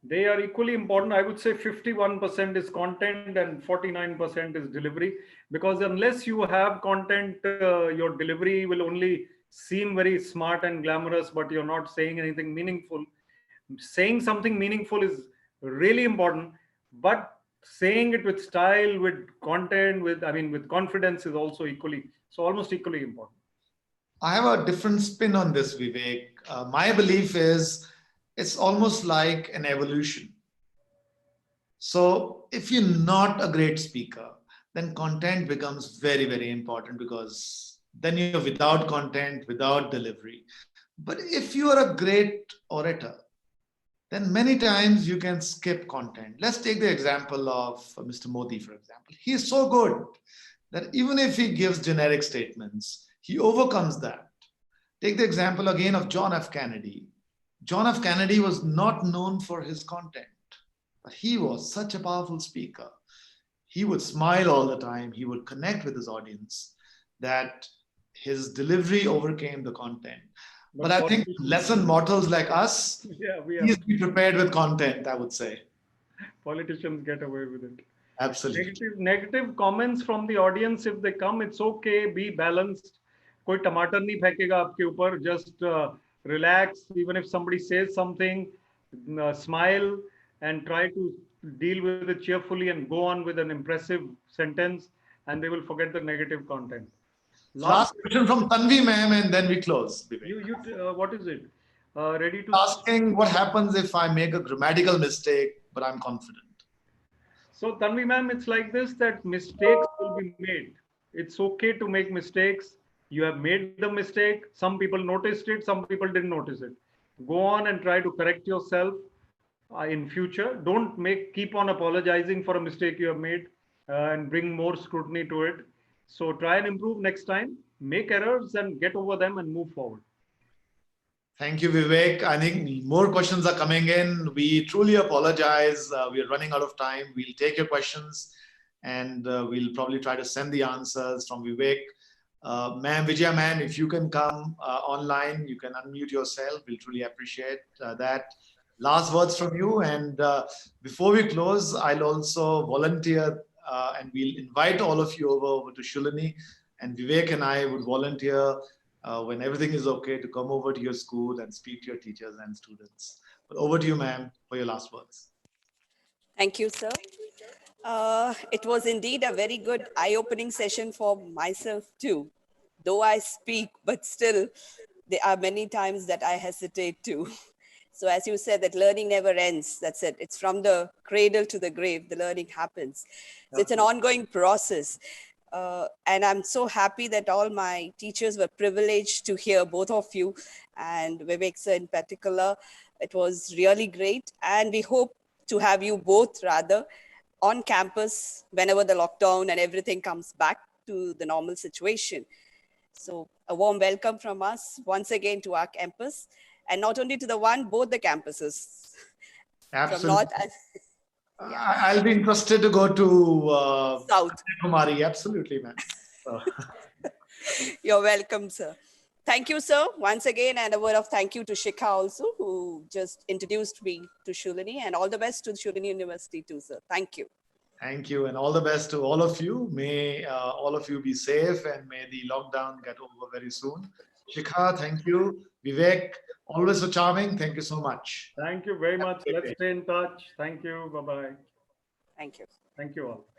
They are equally important. I would say 51% is content and 49% is delivery. Because unless you have content, your delivery will only seem very smart and glamorous, but you're not saying anything meaningful. Saying something meaningful is really important, but saying it with style, with content, with confidence is also equally, so almost equally important. I have a different spin on this, Vivek. My belief is it's almost like an evolution. So if you're not a great speaker, then content becomes very, very important, because then you're without content, without delivery. But if you are a great orator, then many times you can skip content. Let's take the example of Mr. Modi, for example. He is so good that even if he gives generic statements, he overcomes that. Take the example again of John F. Kennedy. John F. Kennedy was not known for his content, but he was such a powerful speaker. He would smile all the time. He would connect with his audience, that his delivery overcame the content. But I think lesson mortals like us, yeah, please be prepared with content, I would say. Politicians get away with it. Absolutely. Negative comments from the audience, if they come, it's okay, be balanced. कोई टमाटर नहीं फेंकेगा आपके ऊपर. Just relax. Even if somebody says something, smile and try to deal with it cheerfully and go on with an impressive sentence, and they will forget the negative content. Last question from Tanvi ma'am, and then we close. What is it? Ready to asking what happens if I make a grammatical mistake, but I'm confident. So Tanvi ma'am, it's like this, that mistakes will be made. It's okay to make mistakes. You have made the mistake. Some people noticed it. Some people didn't notice it. Go on and try to correct yourself in future. Don't keep on apologizing for a mistake you have made and bring more scrutiny to it. So try and improve next time. Make errors and get over them and move forward. Thank you, Vivek. I think more questions are coming in. We truly apologize. We are running out of time. We'll take your questions, and we'll probably try to send the answers from Vivek. Ma'am, Vijaya ma'am, if you can come online, you can unmute yourself. We'll truly appreciate that. Last words from you. And before we close, I'll also volunteer and we'll invite all of you over to Shulini, and Vivek and I would volunteer when everything is okay to come over to your school and speak to your teachers and students. But over to you, ma'am, for your last words. Thank you, sir. It was indeed a very good eye-opening session for myself too. Though I speak, but still, there are many times that I hesitate too. So as you said, that learning never ends. That's it. It's from the cradle to the grave, the learning happens. So it's an ongoing process. And I'm so happy that all my teachers were privileged to hear both of you, and Vivek sir in particular. It was really great. And we hope to have you both rather on campus whenever the lockdown and everything comes back to the normal situation. So a warm welcome from us once again to our campus, and not only to the one, both the campuses. Absolutely. From North and I'll be interested to go to South. Kumari. Absolutely, ma'am. You're welcome, sir. Thank you, sir, once again, and a word of thank you to Shikha also, who just introduced me to Shulini, and all the best to Shulini University too, sir. Thank you. Thank you, and all the best to all of you. May all of you be safe, and may the lockdown get over very soon. Shikha, thank you. Vivek, always so charming. Thank you so much. Thank you very Have a much. great Let's day. stay in touch. Thank you. Bye bye. Thank you. Thank you all.